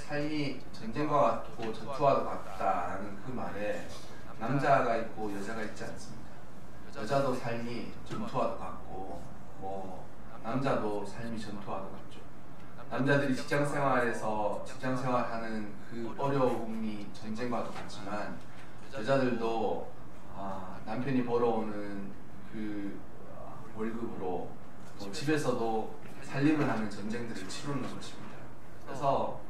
삶이 전쟁과 같고 전투와도 같다라는 그 말에 남자가 있고 여자가 있지 않습니까? 여자도 삶이 전투와도 같고 뭐 남자도 삶이 전투와도 같죠. 남자들이 직장생활하는 그 어려움이 전쟁과도 같지만 여자들도 남편이 벌어오는 그 월급으로 집에서도 살림을 하는 전쟁들을 치르는 것입니다. 그래서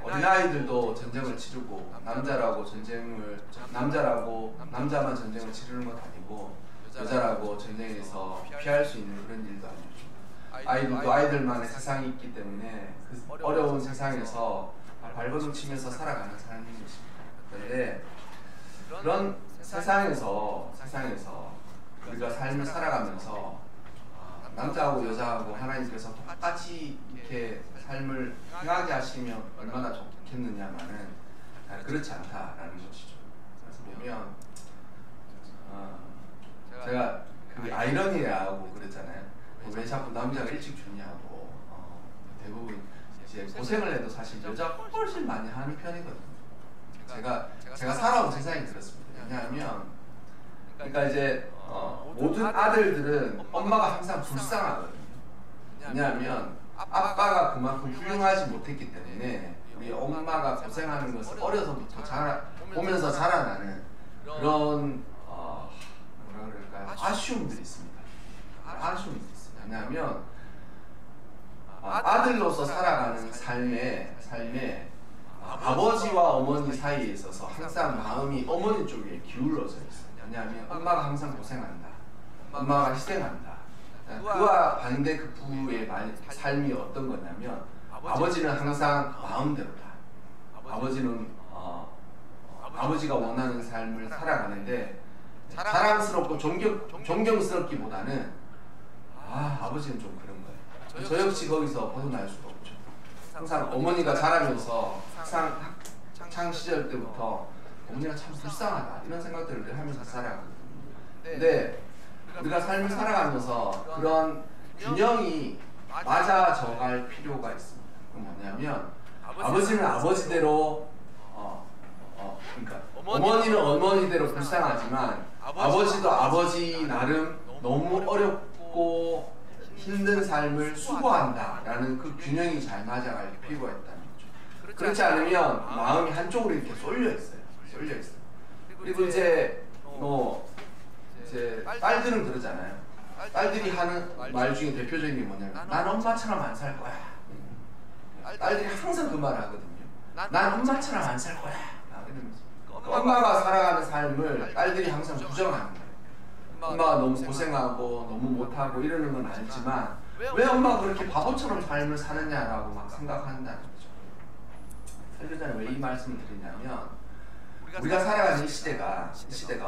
어린아이들도 전쟁을 치르고 남자만 전쟁을 치르는 것 아니고 여자라고 전쟁에서 피할 수 있는 그런 일도 아니죠. 아이들도 아이들만의 세상이 있기 때문에 그 어려운 세상에서 발버둥 치면서 살아가는 사람인 것입니다. 그런데 그런 세상에서 우리가 삶을 살아가면서 남자하고 여자하고 하나님께서 똑같이 이렇게 삶을 행하게 하시면 얼마나 좋겠느냐마는 그렇지 않다라는 것이죠. 그래서 보면 제가 그 아이러니라고 그랬잖아요. 왜 자꾸 남자가 일찍 죽냐고. 대부분 이제 고생을 해도 사실 여자가 훨씬 많이 하는 편이거든요. 제가 살아온 세상이 그렇습니다. 왜냐하면 그러니까 이제 모든 아들들은 엄마가 항상 불쌍하거든요. 왜냐하면 아빠가 그만큼 훌륭하지 못했기 때문에 우리 엄마가 고생하는 것을 어려서부터 보면서 자라나는 그런 뭐라 그럴까요? 아쉬움들이 있습니다. 아쉬움들이 있습니다. 왜냐하면 아들로서 살아가는 삶에 아버지와 어머니 사이에 있어서 항상 마음이 어머니 쪽에 기울어져 있어요. 왜냐하면 엄마가 항상 고생한다. 엄마가 희생한다. 그와 반대 그 부부의 삶이 어떤 거냐면 아버지는 항상 마음대로다. 아버지는 아버지가 원하는 삶을 살아가는데 자랑스럽고 존경스럽기보다는 아버지는 좀 그런 거예요. 저 역시 거기서 벗어날 수가 없죠. 항상 어머니가 자라면서 항상 학창 시절 때부터 어머니가 참 불쌍하다 이런 생각들을 하면서 살아가거든요. 근데 우리가 삶을 살아가면서 그런 균형이 맞아져갈 필요가 있습니다. 그건 뭐냐면 아버지는 아버지대로 그러니까 어머니는 어머니대로 불쌍하지만 아버지도 아버지 나름 너무 어렵고 힘든 삶을 수고한다라는 그 균형이 잘 맞아갈 필요가 있다는 거죠. 그렇지 않으면 마음이 한쪽으로 이렇게 쏠려 있어요. 그리고 이제 딸들은 그러잖아요. 딸들이 하는 말 중에 대표적인 게 뭐냐면 난 엄마처럼 안 살 거야. 딸들이 항상 그 말 하거든요. 난 엄마처럼 안 살 거야. 엄마가 살아가는 삶을 딸들이 항상 부정하는 거예요. 엄마가 너무 고생하고 너무 못하고 이러는 건 알지만 왜 엄마가 그렇게 바보처럼 삶을 사느냐라고 막 생각한다는 거죠. 설교자는 왜 이 말씀을 드리냐면 우리가 살아가는 이 시대가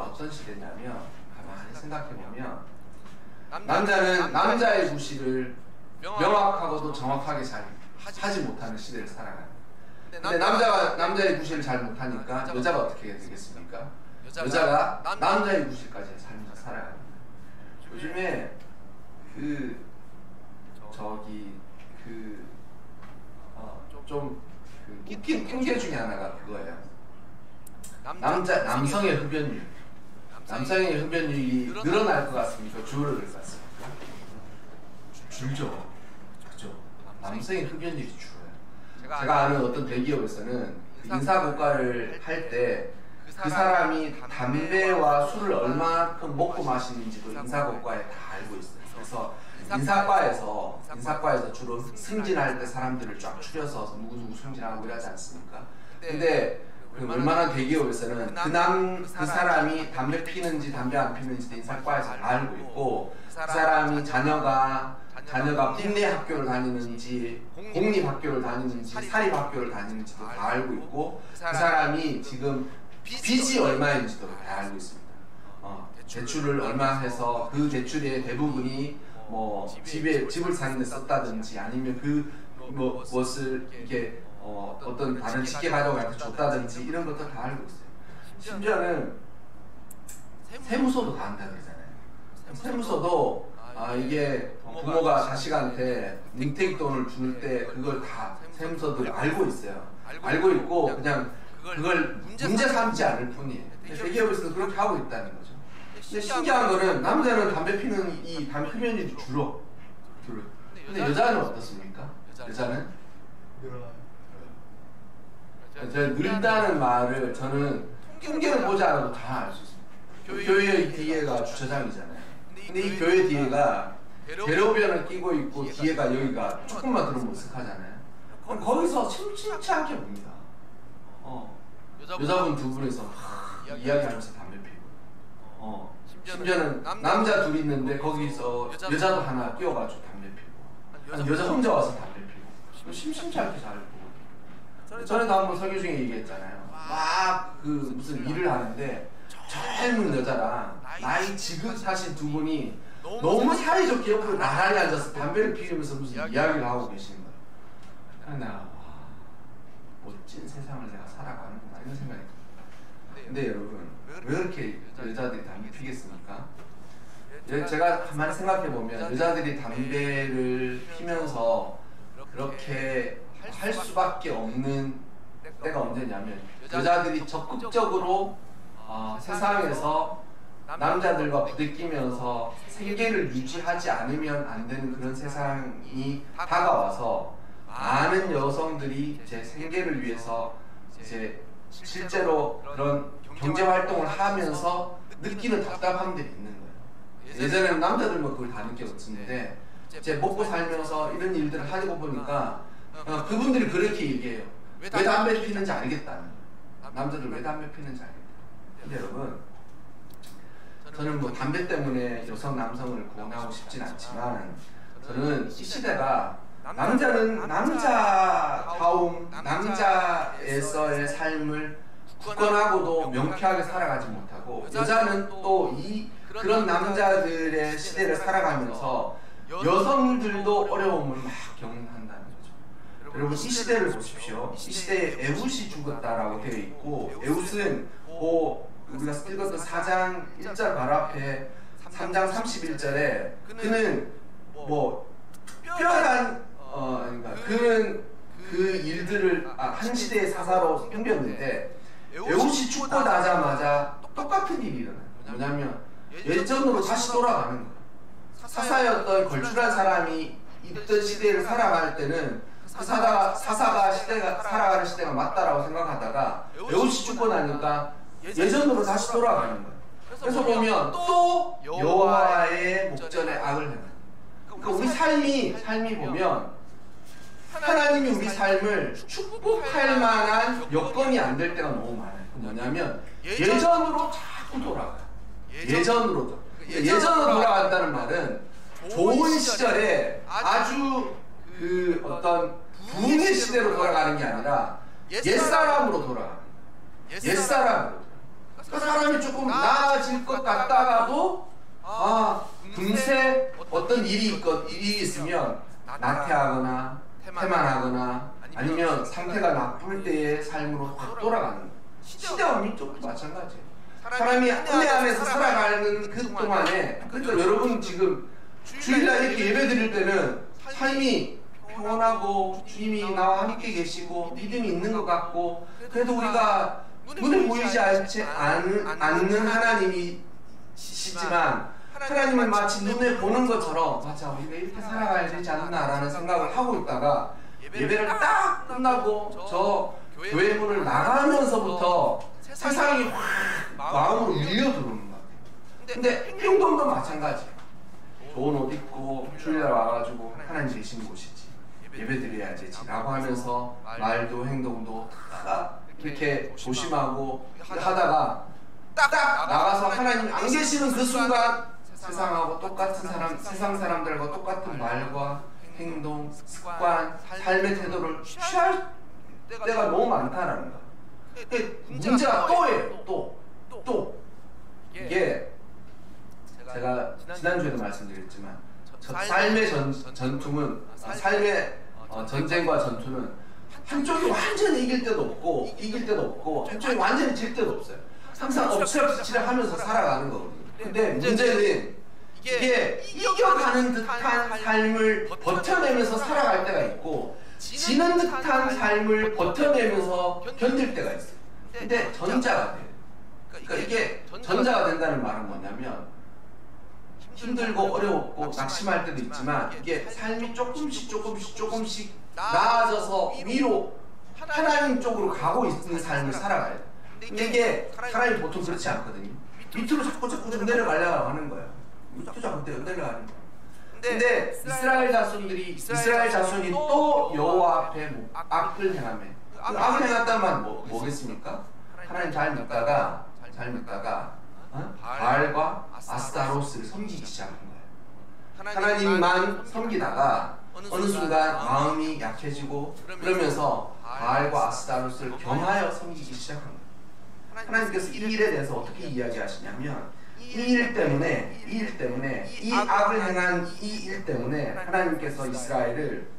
어떤 시대냐면 가만히 생각해보면 남자는 남자의 구실을 명확하고도 정확하게 잘 하지 못하는 시대를 살아가는. 근데 남자가 남자의 구실을 잘 못하니까 여자가 어떻게 되겠습니까? 여자가 남자의 구실까지 삶을 살아가는 거예요. 요즘에 웃긴 통계 중에 하나가 그거예요. 남성의 흡연율. 남성의 흡연율이 늘어날 것 같습니까? 줄어들 것 같습니까? 줄죠. 그죠? 남성의 흡연율이 줄어요. 제가 아는 어떤 대기업에서는 인사고과를 할 때 그 사람이 담배와 술을 얼마큼 먹고 마시는지도 인사고과에 다 알고 있어요. 그래서 인사과에서 주로 승진할 때 사람들을 쫙 추려서 누구누구 승진하고 이러지 않습니까? 근데 웬만한 대기업에서는 그 사람이 담배 피는지 담배 안 피는지도 인사과에서 다 알고 있고 그 사람이 자녀가 국내 학교를 다니는지 공립학교를 다니는지 사립학교를 다니는지도 다 알고 있고 그 사람이 지금 빚이 얼마인지도 다 알고 있습니다. 대출을 얼마 해서 그 대출의 대부분이 집을 사는 데 썼다든지 아니면 무엇을 이렇게 어떤 다른 직계 가족한테 줬다든지 이런 것도 다 알고 있어요. 심지어는 세무서도 다 안다 그러잖아요. 세무서도 이게 부모가 자식한테 뭉태기 돈을 줄 때 그걸 다 세무서들 알고 있어요. 알고 있고 그냥 그걸 문제 삼지 않을 뿐이에요. 대기업에서도 그렇게 하고 있다는 거죠. 근데 신기한 거는 남자는 담배 피는 이 담배 흡연율이 줄어. 근데 여자는 어떻습니까? 여자는 제가 늘다는 말을 저는 통계를 보지 않아도 다 알 수 있습니다. 교회의 뒤에가 주차장이잖아요. 근데 이 교회 뒤에가 대로변을 끼고 있고 뒤에가 여기가 조금만 들어오면 으슥하잖아요. 그럼 거기서 심심치 않게 봅니다. 여자분 두 분이서 이야기하면서 담배 피고 심지어는 남자 둘이 있는데 거기서 여자도 하나 끼워가지고 담배 피고 아니 여자 혼자 와서 담배 피고 심심치 않게 잘 보고 전에도 한번 설교 중에 얘기했잖아요. 막 그 무슨 일을 하는데 젊은 여자랑 나이 지긋하신 두 분이 너무 사이좋게 옆으로 나란히 앉아서 담배를 피우면서 무슨 이야기를 하고 계시는 거예요. 내가 멋진 세상을 내가 살아가는구나 이런 생각이 듭니다. 근데 여러분 왜 이렇게 여자들이 담배 피겠습니까? 제가 가만히 생각해보면 여자들이 담배를 피면서 그렇게 할 수밖에 없는 때가 언제냐면 여자들이 적극적으로 세상에서 남자들과 부대끼면서 생계를 유지하지 않으면 안 되는 그런 세상이 다가와서 많은 여성들이 제 생계를 위해서 이제 실제로 그런 경제 활동을 하면서 느끼는 답답함들이 있는 거예요. 예전에는 남자들만 그걸 다 느꼈었는데 이제 먹고 살면서 이런 일들을 하고 보니까 그분들이 그렇게 얘기해요. 왜 담배 피는지 알겠다는 거예요. 남자들 왜 담배 피는지 알겠다. 근데 여러분 저는 뭐 담배 때문에 여성 남성을 구원하고 싶진 않지만 저는 이 시대가 남자는 남자다움 남자에서의 삶을 굳건하고도 명쾌하게 살아가지 못하고 여자는 또 그런 남자들의 시대를 살아가면서 여성들도 어려움을 막 겪는다는 거죠. 여러분 이 시대를 보십시오. 이 시대에 에훗이 죽었다라고 되어 있고 에훗은 우리가 읽었던 4장 1절 바로 앞에 3장 31절에 그는 뭐 특별한 그러니까 그는 그 일들을 한 시대의 사사로 섬겼는데 에훗이 죽고 나자마자 똑같은 일이 일어나요. 뭐냐면 예전으로 다시 돌아가는 거예요. 사사였던 걸출한 사람이 있던 시대를 살아갈 때는 그 사사가 살아가는 시대가 맞다라고 생각하다가 에훗이 죽고 나니까 예전으로 다시 돌아가는 거예요. 그래서 보면 또 여호와의 목전에 악을 행하는 거예요. 그러니까 우리 삶이 보면 하나님이 우리 삶을 축복할 만한 여건이 안 될 때가 너무 많아요. 뭐냐면 예전으로 자꾸 돌아가요. 예전으로 돌아간다는 말은 좋은 시절에 아주 그 어떤 부흥의 시대로 돌아가는 게 아니라 옛사람으로 돌아가는 거예요. 옛사람으로. 그 사람이 조금 나아질 것 같다가도 금세 어떤 일이 있으면 나태하거나 태만하거나 아니면 상태가 나쁠 때의 삶으로 확 돌아가는 거예요. 시대와 민족도 마찬가지예요. 사람이 은혜 안에서 살아가는 그 동안에 그러니까 여러분 지금 주일날 이렇게 예배 드릴 때는 삶이 평온하고 주님이 나와 함께 계시고 믿음이 있는 것 같고 그래도 우리가 눈에 보이지 않는 하나님이시지만 하나님은 마치 눈에 보는 것처럼 맞아 우리가 이렇게 살아가야 되지 않나라는 생각을 하고 있다가 예배를 딱 끝나고 저 교회 문을 나가면서부터 세상이 확 마음으로 밀려 들어오는 것 같아요. 근데 행동도 마찬가지예요. 좋은 옷 입고 주일날 와가지고 하나님 계신 곳이지 예배 드려야 되지 라고 하면서 말도 행동도 다 이렇게 조심하고 하다가 딱 나가서 하나님 안 계시는 그 순간 세상하고 똑같은 세상 사람들과 똑같은 말과 행동, 습관, 삶의 태도를 취할 때가 너무 많다라는 거. 문제가 또예요. 또 이게 제가 지난주에도 말씀드렸지만 삶의 전투는 삶의 전쟁과 전투는 한쪽이 완전히 이길 때도 없고 한쪽이 완전히 질 때도 없어요. 항상 엎치락뒤치락 하면서 살아가는 거거든요. 근데 문제는 이게 이겨가는 듯한 삶을 버텨내면서 살아갈 때가 있고 지는 듯한 삶을 버텨내면서 견딜 때가 있어요. 근데 전자가 돼요. 그러니까 이게 전자가 된다는 말은 뭐냐면 힘들고 어려웠고 낙심할 때도 있지만 이게 삶이 조금씩 나아져서 위로 하나님 쪽으로 가고 있는 삶을 살아가요. 근데 이게 사람이 보통 그렇지 않거든요. 밑으로 자꾸 좀 내려가려고 하는 거예요. 밑으로 자꾸 내려가는 거예요. 근데 이스라엘 자손이 또 여호와 앞에 악을 행하며 악을 행했다는 말은 뭐겠습니까? 하나님 잘 믿다가 바알과 아스타로스를 섬기기 시작한 거예요. 하나님만 섬기다가 어느 순간 마음이 약해지고 그러면서 바알과 아스타로스를 겸하여 섬기기 시작한 거예요. 하나님께서 이 일에 대해서 어떻게 이야기하시냐면 이 일 때문에 이 악을 행한 이 일 때문에 하나님께서 이스라엘을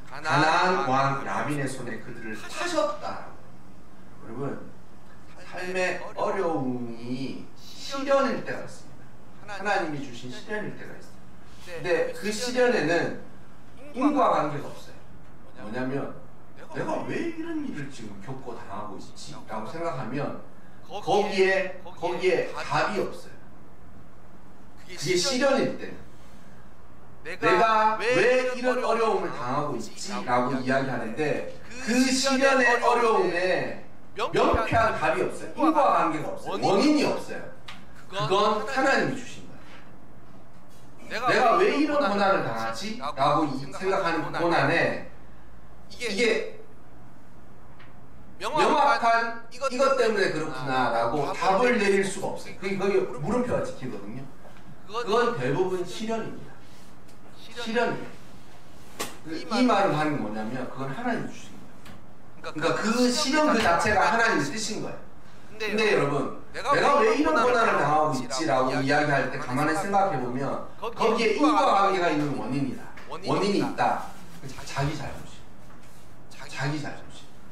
가나안 왕 야빈의 손에 그들을 파셨다. 여러분, 삶의 어려움이 시련일 때가 있습니다. 하나님이 주신 시련일 때가 있어요. 근데 그 시련에는 인과관계가 없어요. 뭐냐면 내가 왜 이런 일을 지금 겪고 당하고 있지? 라고 생각하면 거기에 답이 없어요. 그게 시련일 때 내가 왜 이런 어려움을 당하고 있지? 라고 이야기하는데 그 시련의 어려움에 명쾌한 답이 없어요. 인과관계가 없어요. 원인이 없어요. 그건 하나님이 주신 거예요. 내가 왜 이런 고난을 당하지? 라고 생각하는 그 고난에 이게 명확한 이것 때문에 그렇구나 라고 답을 내릴 수가 없어요. 거기 물음표가 찍히거든요. 그건 대부분 시련입니다. 시련이에요. 이 말을 하는 게 뭐냐면 그건 하나님이 주신 거예요. 그러니까 그 시련 그 자체가 하나님이 쓰신 거예요. 근데 여러분, 내가 왜 이런 고난을 당하고 있지라고 이야기할 때 가만히 생각해보면 거기에 인과관계가 있는 원인이 있다. 자기 잘못이에요.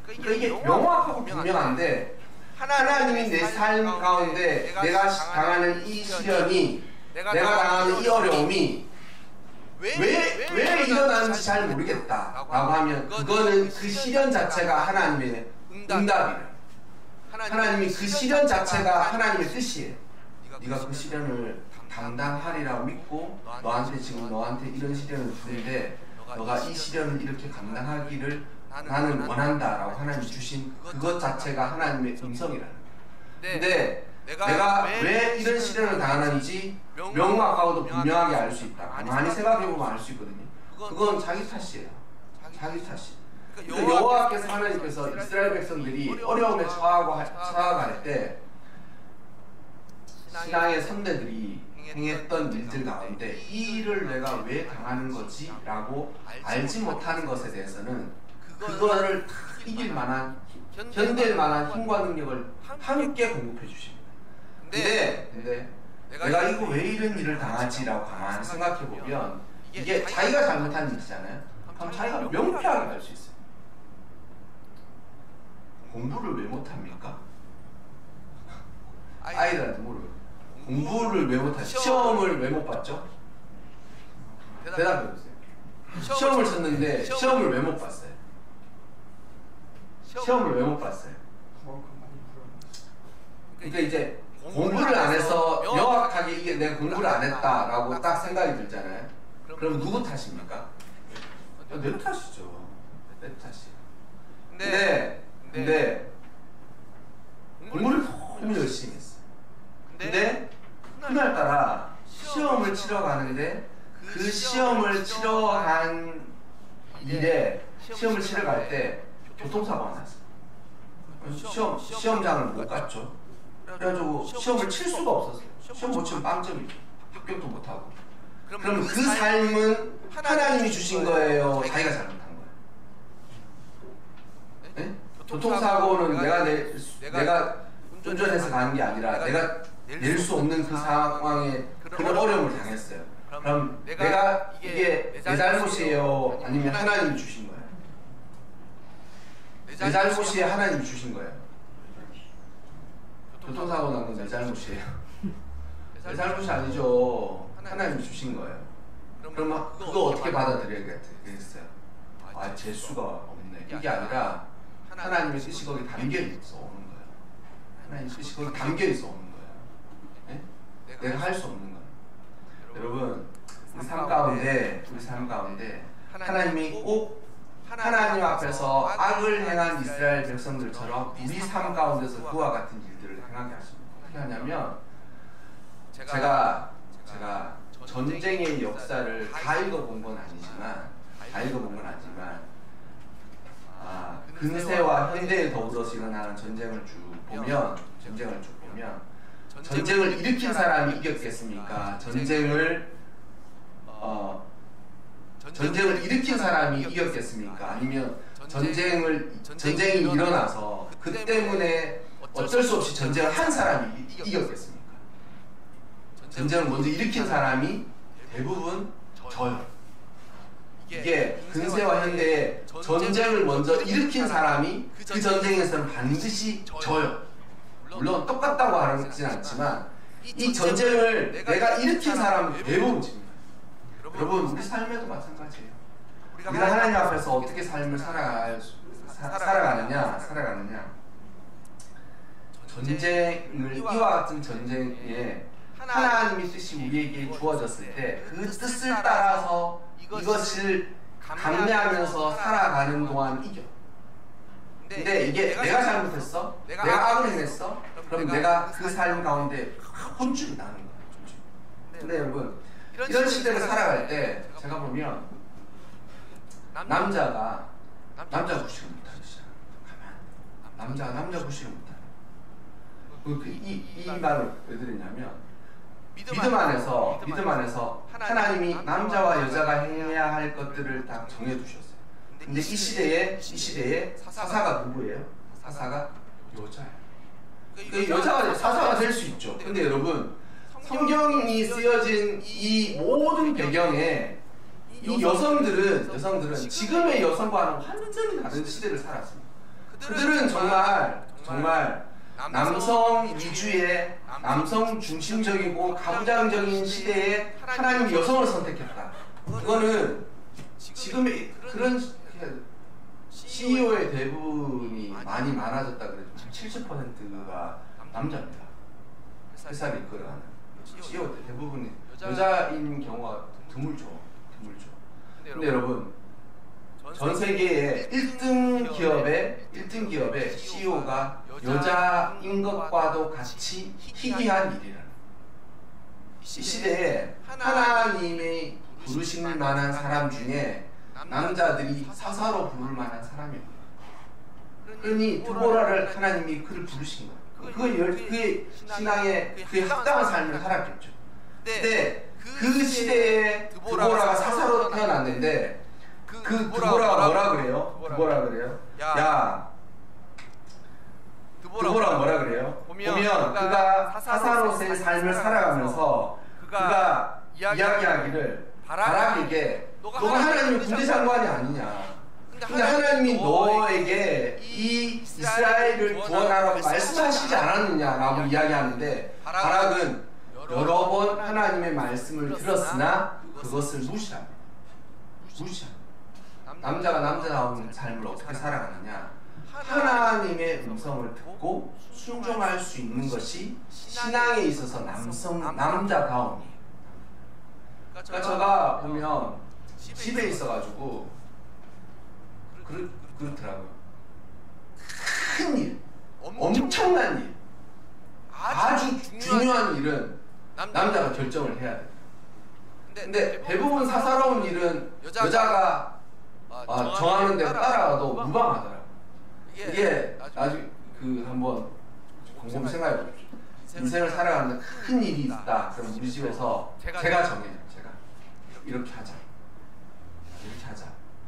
그러니까 이게 명확하고 분명한데 하나님이 내 삶 가운데 내가 당하는 이 시련이 내가 당하는 이 어려움이 왜 일어나는지 잘 모르겠다라고 하면 그거는 그 시련 자체가 하나님의 응답이에요. 하나님이 그 시련 자체가 하나님의 뜻이에요. 네가 그 시련을 감당하리라고 믿고 너한테 이런 시련을 주는데 너가 이 시련을 이렇게 감당하기를 나는 원한다라고 하나님이 주신 그것 자체가 하나님의 음성이라는 거예요. 근데 내가 왜 이런 시련을 당하는지 명확하고도 분명하게 알 수 있다. 가만히 생각해보면 알 수 있거든요. 그건 자기 탓이에요. 자기 탓이. 그러니까 여호와께서 하나님께서 이스라엘 백성들이 어려움에 처하갈 때 신앙의 선배들이 행했던 일들 가운데 이 일을 내가 왜 당하는 거지? 라고 알지 못하는 것에 대해서는 그거를 이길 만한, 견딜 만한 힘과 능력을 함께 공급해 주십니다. 근데 내가 이거 왜 이런 일을 당하지라고 가만히 생각해 보면 이게 자기가 잘못한 일이잖아요. 그럼 자기가 명쾌하게 할 수 있어요. 공부를 왜 못합니까? 아이들한테 물어요. 공부를 왜 못하죠? 시험을 왜 못 봤죠? 대답해 보세요. 시험을 쳤는데 시험을 왜 못 봤어요? 시험을 왜 못 봤어요? 그러니까 이제 공부를 안 해서 명확하게 이게 내가 공부를 안 했다라고 딱 생각이 들잖아요. 그럼 누구 탓입니까? 내 탓이죠. 내 탓이에요. 근데 공부를 너무 열심히 했어. 근데 그날따라 시험을 치러 가는데 그 시험을 치러 간 일에 시험을 치러 갈 때 교통사고가 났어요. 시험장을 못 갔죠. 그래가지고 시험을 칠 수가 없었어요. 시험 못 치면 빵점이죠. 합격도 못하고. 그럼 그 삶은 하나님이 주신 거예요? 자기가 잘못한 거예요? 네? 교통사고는 내가 운전해서 가는 게 아니라 내가 낼 수 없는 그 상황에 그런 어려움을 당했어요. 그럼 내가 이게 내 잘못이에요? 아니면 하나님이 주신 거예요? 내 잘못이에요? 하나님이 주신 거예요? 교통사고 난 건 내 잘못이에요. 내 잘못이 아니죠. 하나님이 주신 거예요. 그럼 그거 어떻게 받아들여야겠어요? 아, 재수가 없네. 이게 아니라 하나님의 뜻이 거기 담겨 있어 오는 거예요. 하나님의 뜻이 거기 담겨 있어 오는 거예요. 네? 내가 할 수 없는 거예요. 여러분, 우리 삶 가운데 하나님이 꼭 하나님 앞에서 악을 행한 이스라엘 백성들처럼 우리 삶 가운데서 그와 같은 일들을 행하게 하십니다. 어떻게 하냐면 제가 전쟁의 역사를 다 읽어본 건 아니지만 근세와 현대에 더불어서 일어나는 전쟁을 쭉 보면 전쟁을 일으킨 사람이 이겼겠습니까? 전쟁을 일으킨 사람이 이겼겠습니까? 아니면 전쟁이 일어나서 그 때문에 어쩔 수 없이 전쟁을 한 사람이 이겼겠습니까? 전쟁을 먼저 일으킨 사람이 대부분 져요. 이게 근세와 현대에 전쟁을 먼저 일으킨 사람이 그 전쟁에서는 반드시 져요. 물론 똑같다고 하진 않지만 이 전쟁을 내가 일으킨 사람은 대부분 집니다. 여러분, 우리 삶에도 마찬가지예요. 우리가 하나님 앞에서 어떻게 삶을 살아가느냐 전쟁을 이와 같은 전쟁에 하나님의 뜻이 우리에게 주어졌을 때 그 뜻을 따라서 이것을 감내하면서 살아가는 동안 이겨. 근데 이게 내가 잘못했어? 내가 악을 행했어? 그럼 내가 그 삶 가운데 혼쭐이 나는 거야. 근데 여러분, 이런 시대를 살아갈 때 제가 보면 남자가 구실을 못하기 시작해요. 남자가 구실을 못해요. 이 말을 왜 드리냐면 믿음 안에서 하나님이 남자와 여자가 해야 할 것들을 다 정해두셨어요. 근데 이 시대에 사사가 누구예요? 사사가 여자예요. 그러니까 여자가 사사가 될 수 있죠. 근데 여러분, 성경이 쓰여진 이 모든 배경에 이 여성들은 지금의 여성과는 완전히 다른 시대를 살았습니다. 그들은 정말 남성 위주의 남성 중심적이고 가부장적인 시대에 하나님 여성을 선택했다. 그거는 지금의 그런 CEO의 대부분이 많아졌다 그래도 70%가 남자입니다. 회사를 이끌어가는 CEO 대부분이 여자인 경우가 드물죠. 근데 여러분, 전 세계의 1등 기업의 CEO가 여자인 것과도 같이 희귀한 일이라는. 이 시대에 하나님의 부르실 만한 사람 중에 남자들이 사사로 부를 만한 사람이 없어요. 그러니 드보라를 하나님이 그를 부르신 거예요. 그의 신앙에 그의 합당한 삶을 살았겠죠. 근데 그 시대에 드보라가 사사로 태어났는데 그 드보라가 뭐라 그래요? 드보라가 뭐라 그래요? 보면 그가 사사로서의 삶을 살아가면서 그가 이야기하기를 바락에게 너가 하나님의 군대 장관이 아니냐. 근데 하나님이 너에게 이 이스라엘을 구원하라고 말씀하시지 않았느냐라고 이야기하는데 바락은 여러 번 하나님의 말씀을 들었으나 그것을 무시합니다. 남자가 남자다운 삶을 어떻게 살아가느냐? 하나님의 음성을 듣고 순종할 수 있는 것이 신앙에 있어서 남자다움이에요. 그러니까 제가 보면 집에 있어가지고 그렇더라고요. 큰 일, 엄청난 일, 아주 중요한 일은 남자가 결정을 해야 돼요. 근데 대부분 사사로운 일은 여자가 정하는 대로 따라가도 무방하더라고요. 이게 나중에 한번 곰곰이 생각해 보십시오. 인생을 살아가는데 큰 일이 있다. 그럼 우리 집에서 제가 정해요. 제가 이렇게 하자.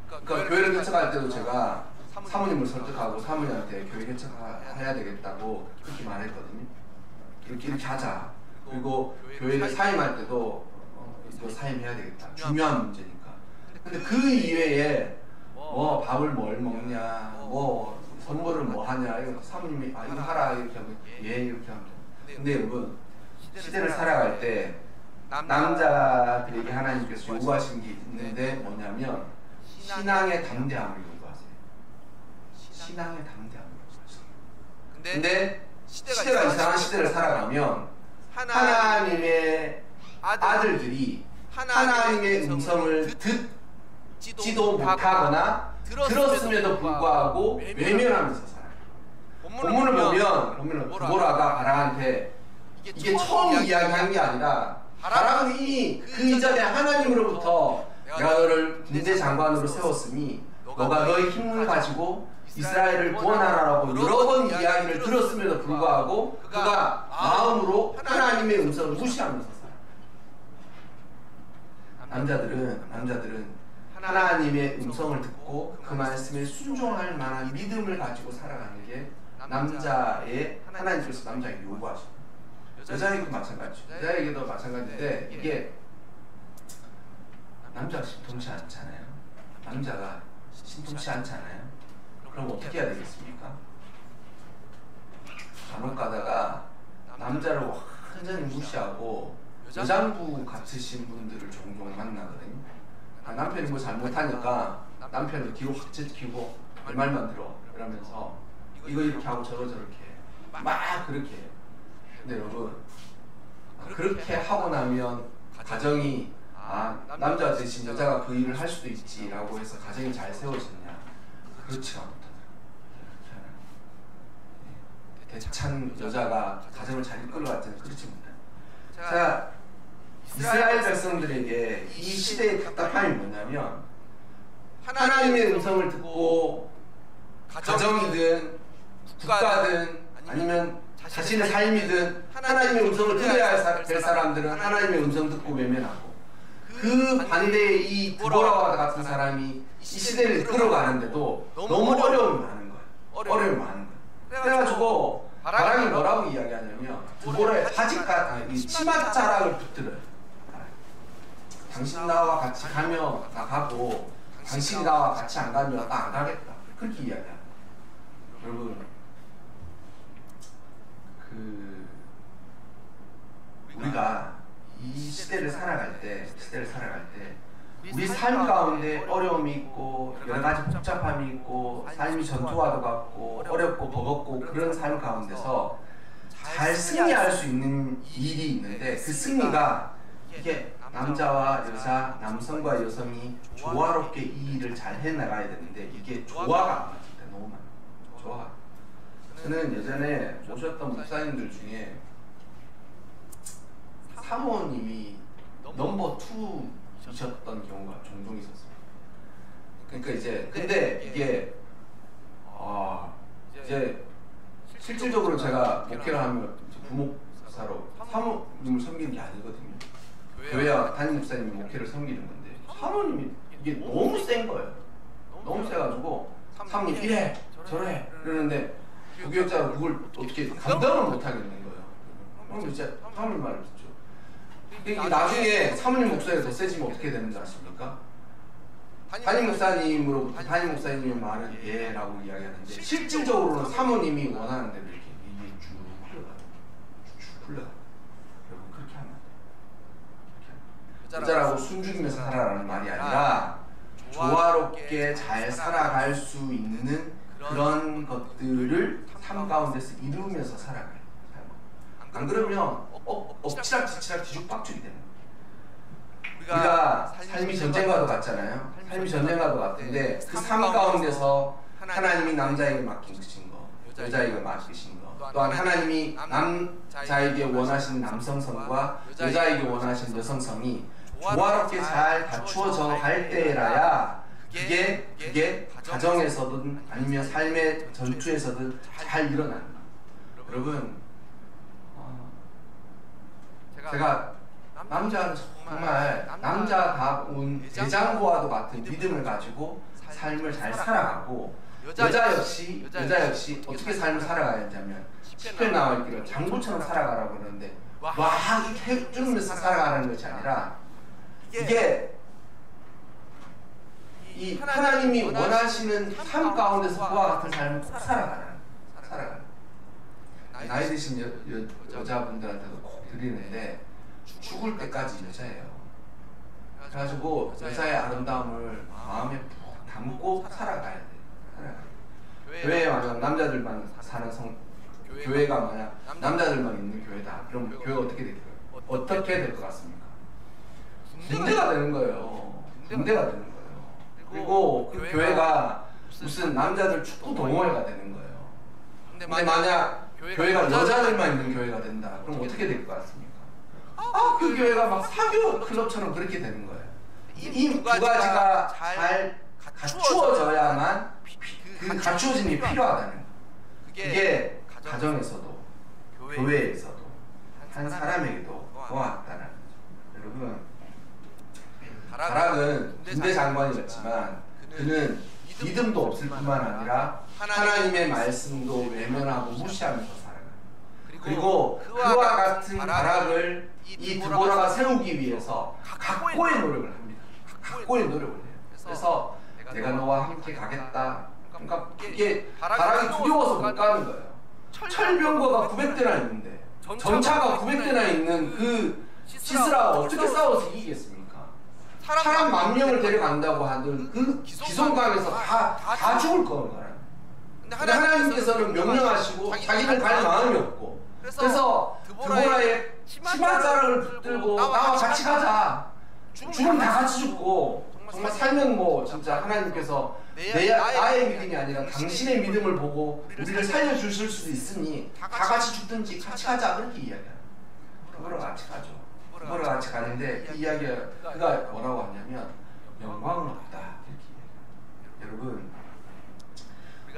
그러니까 교회를 개척할 때도 제가 사모님을 설득하고 사모님한테 교회 개척해야 되겠다고 그렇게 말했거든요. 이렇게 하자. 그리고 교회를 사임할 때도 이거 사임해야 되겠다. 중요한 문제니까. 근데 그 이외에 밥을 뭘 먹냐, 선물을 뭐 하냐, 이거 사모님이 이거 하라 이렇게 하면 이렇게 하면 돼. 근데 여러분, 시대를 살아갈 때 남자들에게 하나님께서 요구하신 게 있는데 뭐냐면 신앙의 담대함을 요구하세요. 신앙의 담대함을 요구하세요. 근데 시대가 이상한 시대를 살아가면 하나님의 아들들이 하나님의 음성을 듣지도 못하거나 들었음에도 불구하고 외면하면서 살아요. 본문을 보면 드보라가 바락한테 이게 처음 이야기한 게 아니라 바락은 이미 그 이전에 하나님으로부터 내가 너를 군대 장관으로 세웠으니 너가 너의 힘을 가지고 이스라엘을 구원하라라고 여러 번 이야기를 들었음에도 불구하고 그가 마음으로 하나님의 음성을 무시하면서 살아요. 남자들은 하나님의 음성을 듣고 그 말씀에 순종할 만한 믿음을 가지고 살아가는 게 남자의 하나님께서 남자에게 요구하십니다. 여자에게도 마찬가지죠. 여자에게도 마찬가지인데 이게 남자가 신통치 않잖아요. 남자가 신통치 않잖아요. 그럼 어떻게 해야 되겠습니까? 간혹 가다가 남자를 완전히 무시하고 여장부 같으신 분들을 종종 만나거든요. 남편이 뭐 잘못하니까 남편을 뒤로 확 제치고 내 말만 들어 이러면서 이거 이렇게 하고 저거 저렇게 막 그렇게 해요. 근데 여러분 그렇게 하고 나면 가정이 남자 대신 여자가 그 일을 할 수도 있지라고 해서 가정이 잘 세워지느냐? 그렇지가 못하더라고요. 대찬 여자가 가정을 잘 이끌어갔잖아요. 그렇지 못해요. 자, 이스라엘 백성들에게 이 시대의 답답함이 뭐냐면 하나님의 음성을 듣고 가정이든 국가든 아니면 자신의 삶이든 하나님의 음성을 들어야 될 사람들은 하나님의 음성 듣고 외면하고 그 반대에 이 드보라와 같은 사람이 이 시대를 이끌어가는데도 너무 어려움이 많은 거예요. 어려움이 많은 거예요. 그래가지고 바락이 뭐라고 이야기하냐면 드보라의 치맛 자락을 붙들어요. 당신 나와 같이 가면 나 가고 당신이 나와 같이 안 가면 나 안 가겠다. 그렇게 이야기합니다. 여러분 우리가 이 시대를 살아갈 때 우리 삶 가운데 어려움이 있고 여러 가지 복잡함이 있고 삶이 전투와도 같고 어렵고 버겁고 그런 삶 가운데서 잘 승리할 수 있는 일이 있는데 그 승리가 이게 남자와 여자, 남성과 여성이 조화롭게 이 일을 잘 해나가야 되는데 이게 조화가 안 맞을 때 너무 많아요. 조화. 저는 예전에 모셨던 목사님들 중에 사모님이 넘버 2이셨던 경우가 종종 있었어요. 그러니까 근데 이게 이제 실질적으로 제가 목회를 하면 부목사로 사모님을 섬기는 게 아니거든요. 교회와 담임 목사님이 목회를 섬기는 건데 사모님이 이게 너무 센 거예요. 너무 세가지고 사모님 이래 저래 그러는데 부교육자가 그걸 어떻게 감당을 못 하겠는 거예요. 그럼 진짜 사모님 말을 듣죠. 이게 나중에 사모님 목소리가 더 세지면 어떻게 되는지 아십니까? 담임 목사님으로부터 담임 목사님의 말은 예라고 이야기하는데 실질적으로는 사모님이 원하는 대로 이렇게 쭉 흘러가요. 여러분 그렇게 하면 안 돼요. 여자라고 숨죽이면서 살아라는 말이 아니라 조화롭게 잘 살아갈 수 있는 그런 것들을 삶 가운데서 이루면서 살아가요. 안 그러면 엎치락뒤치락 뒤죽박죽이 되는 거예요. 우리가 삶이 전쟁과도 같잖아요. 삶이 전쟁과도 같은데 그 삶 가운데서 하나님이 남자에게 맡긴 것인 거, 여자에게 맡기신 거, 또한 하나님이 남자에게 원하시는 남성성과 여자에게 원하시는 여성성이 조화롭게 잘 갖추어져 갈 때라야 그게 가정에서든 아니면 삶의 전투에서든 잘 일어나는 거예요. 여러분 제가 남자는 정말 남자다운 대장부와도 같은 믿음을 가지고 삶을 잘 살아가고 여자 역시 어떻게 삶을 살아가야 하냐면 10편 나와 있기를 장부처럼 살아가라고 그러는데 막 이렇게 해주면서 살아가는 것이 아니라 이게 이 하나님이 원하시는 삶 가운데서 그와 같은 삶을 꼭 살아가는 나이 드신 여자분들한테도 꼭 드리는데 죽을 때까지 여자예요. 그래가지고 여자의 아름다움을 마음에 푹 담고 살아가야 돼. 교회에 만약 남자들만 사는 교회가 만약 남자들만 있는 교회다. 그럼 교회가 어떻게 될까요? 어떻게 될 것 같습니까? 군대가 되는 거예요. 군대가 되는 거예요. 그리고 그 교회가 무슨 남자들 축구 동호회가 되는 거예요. 근데 만약 교회가 여자들만 있는 교회가 된다. 그럼 어떻게 될 것 같습니까? 그 교회가 막 사교 클럽처럼 그렇게 되는 거예요. 이 두 가지가 잘 갖추어져야만 그 갖추어짐이 필요하다는 거예요. 그게 가정에서도 교회에서도 한 사람에게도 보았다는 거죠. 여러분, 바락은 군대 장관이었지만 그는 믿음도 없을 뿐만 아니라 하나님의 말씀도 외면하고 무시하면서 살아가요. 그리고 그와 같은 바락을 이 드보라가 세우기 위해서 각고의 노력을 합니다. 각고의 노력을 해요. 그래서 내가 너와 함께 가겠다. 그러니까 이게 바락이 두려워서 못 가는 거예요. 철병거가 900대나 있는데 전차가 900대나 있는 그 시스라가 어떻게 싸워서 이기겠습니까? 사람 10,000명을 데려간다고 하던 그 기송강에서 다 죽을 거예요. 근데 하나님께서는 명령하시고 자기는 갈 마음이 없고, 그래서 드보라의 치맛자락을 붙들고 나와 같이 가자. 죽으면 다 같이 죽고, 정말 살면 뭐 진짜 하나님께서 나의 믿음이 아니라 당신의 믿음을 보고 우리를 살려주실 수도 있으니 다 같이 죽든지 같이 가자, 그렇게 이야기해요. 드보라가 같이 가죠. 드보라가 같이 가는데 그 이야기가 그가 뭐라고 하냐면 영광은 없다, 이렇게 이야기해요. 여러분,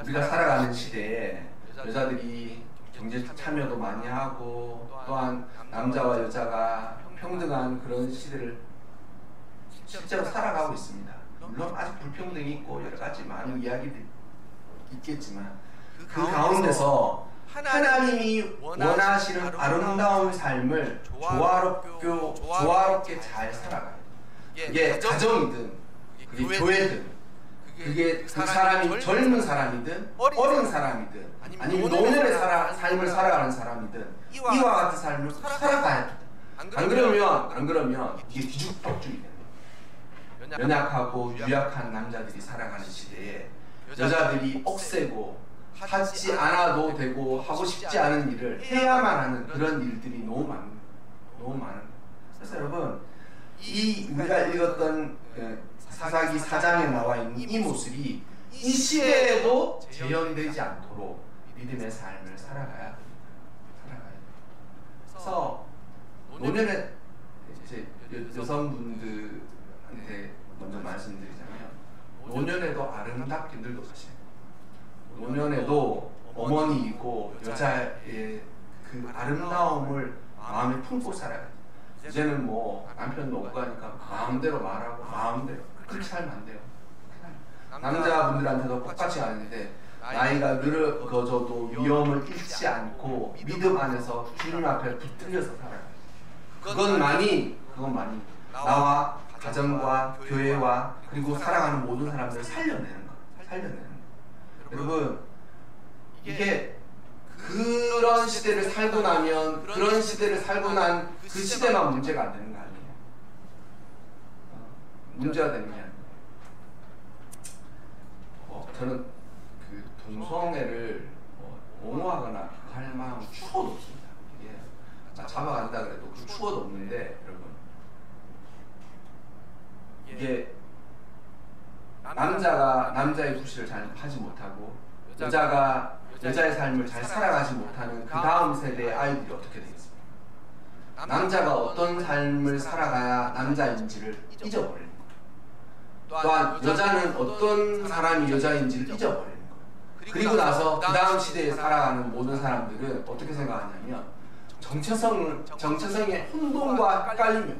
우리가 살아가는 시대에 여자들이 경제 참여도 많이 하고 또한 남자와 여자가 평등한 그런 시대를 실제로 살아가고 있습니다. 물론 아직 불평등이 있고 여러 가지 많은 이야기들이 있겠지만 그 가운데서 하나님이 원하시는 아름다운 삶을 조화롭게 잘 살아가요. 그게 가정이든 그게 교회든 그게 그 사람이 젊은 사람이든 어린 사람이든 아니면 노년의 삶을 살아가는 사람이든 이와 같은 삶을 살아가야 돼. 안 그러면 이게 뒤죽박죽이 돼요. 연약하고 유약한 남자들이 살아가는 시대에 여자들이 억세고 하지 않아도 되고 하고 싶지 않은 일을 해야만 하는 그런 일들이 너무 많은 거예요. 그래서 여러분, 이 우리가 읽었던 사사기 4장에 나와 있는 이 모습이 이 시대에도 재현되지 않도록 믿음의 삶을 살아가야 됩니다. 그래서 노년에 이제 여성분들한테 먼저 말씀드리자면, 노년에도 아름답게 늙어가셔요. 노년에도 어머니이고 여자의 그 아름다움을 마음에 품고 살아요. 이제는 뭐 남편도 없고 하니까 마음대로 말하고 마음대로 그렇게 살면 안 돼요. 남자분들한테도 똑같이 하는데 나이가 늙어져도 위험을 잃지 않고 믿음 안에서 주님 앞에 붙들려서 살아요. 그것만이 나와 가정과 교회와 그리고 사랑하는 모든 사람들을 살려내는 거예요. 여러분, 이게 그런 시대를 살고 나면 그런 시대를 살고 난 그 시대만 문제가 안 되는 거 아니에요? 문제가 되는 게 아니에요. 저는 그 동성애를 옹호하거나 할 마음은 추워도 없습니다. 이게 잡아간다 그래도 그 추워도 없는데, 여러분, 이게 남자가 남자의 구실을 잘 하지 못하고 여자가 여자의 삶을 잘 살아가지 못하는 그 다음 세대의 아이들이 어떻게 되겠습니까? 남자가 어떤 삶을 살아가야 남자인지를 잊어버리는 거예요. 또한 여자는 어떤 사람이 여자인지를 잊어버리는 거예요. 그리고 나서 그 다음 시대에 살아가는 모든 사람들은 어떻게 생각하냐면 정체성의 혼돈과 헷갈림이,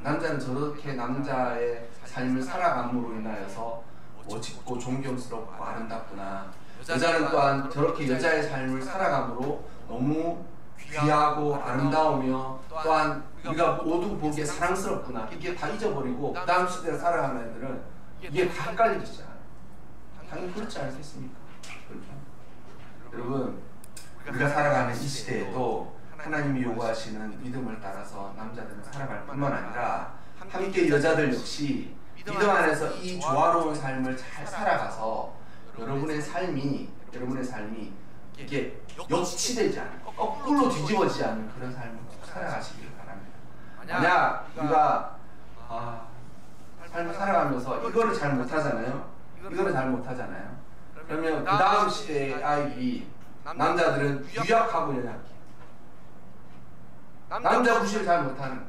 남자는 저렇게 남자의 삶을 살아감으로 인하여서 멋있고 존경스럽고 아름답구나, 여자는 또한 저렇게 여자의 삶을 살아감으로 너무 귀하고 아름다우며 또한 우리가 모두 보기에 사랑스럽구나, 이게 다 잊어버리고 그 다음 시대를 살아가는 애들은 이게 다 헷갈리잖아요. 당연히 그렇지 않겠습니까? 그렇죠? 여러분, 우리가 살아가는 이 시대에도 하나님이 요구하시는 믿음을 따라서 남자들은 살아갈 뿐만 아니라 함께 여자들 역시 믿음 안에서 이 조화로운 삶을 잘 살아가서 여러분의 삶이 이게 역치되지 않는, 거꾸로 뒤집어지지 않는 그런 삶을 살아가시길 바랍니다. 만약 우리가 삶을 살아가면서 이거를 잘 못하잖아요. 그러면 그 다음 시대의 아이들이 남자들은 유약하고 연약해. 남자 구실을 잘 못하는,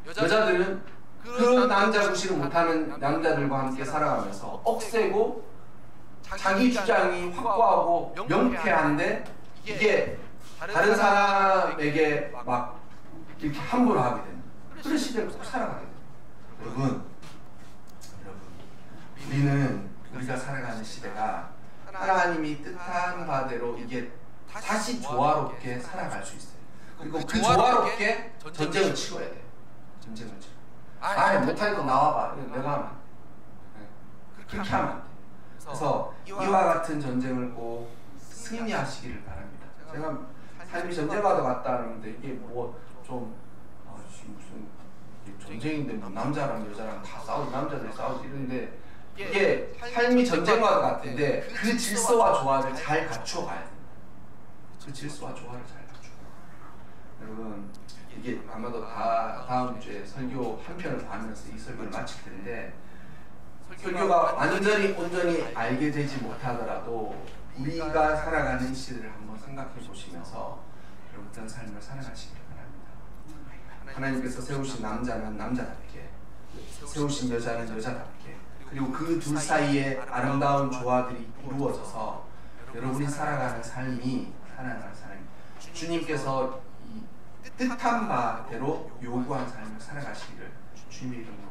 여자들은 그 남자 구실을 못하는 남자들과 함께 살아가면서 억세고 자기 주장이 확고하고 명쾌한데 이게 다른 사람에게 막 이렇게 함부로 하게 되는 그런 시대를 꼭 살아가게 돼요. 여러분, 우리가 살아가는 시대가 하나님이 뜻한 바대로 이게 다시 조화롭게 살아갈 수 있어요. 그리고 그 조화롭게 전쟁을 치러야 돼요. 못하니까 나와봐. 내가 하면 그렇게 하면 안 돼. 그래서 이와 같은 전쟁을 꼭 승리하시기를 바랍니다. 제가 삶이 전쟁과도 같다는데 이게 뭐 좀 무슨 전쟁인데 뭐 남자랑 여자랑 다 싸우고 남자들 싸우지 이런데 이게 삶이 전쟁과도 같은데 그 질서와 조화를 잘 갖추어 가야 됩니다. 여러분, 이게 아마도 다음 주에 설교 한 편을 하면서 이 설교를 마칠 텐데 설교가 온전히 알게 되지 못하더라도 우리가 살아가는 시대를 한번 생각해 보시면서 여러분 어떤 삶을 살아가시길 바랍니다. 하나님께서 세우신 남자는 남자답게, 세우신 여자는 여자답게, 그리고 그 둘 사이에 아름다운 조화들이 이루어져서 여러분이 살아가는 삶이 주님께서 이 뜻한 바대로 요구한 삶을 살아가시기를 주님의 이름으로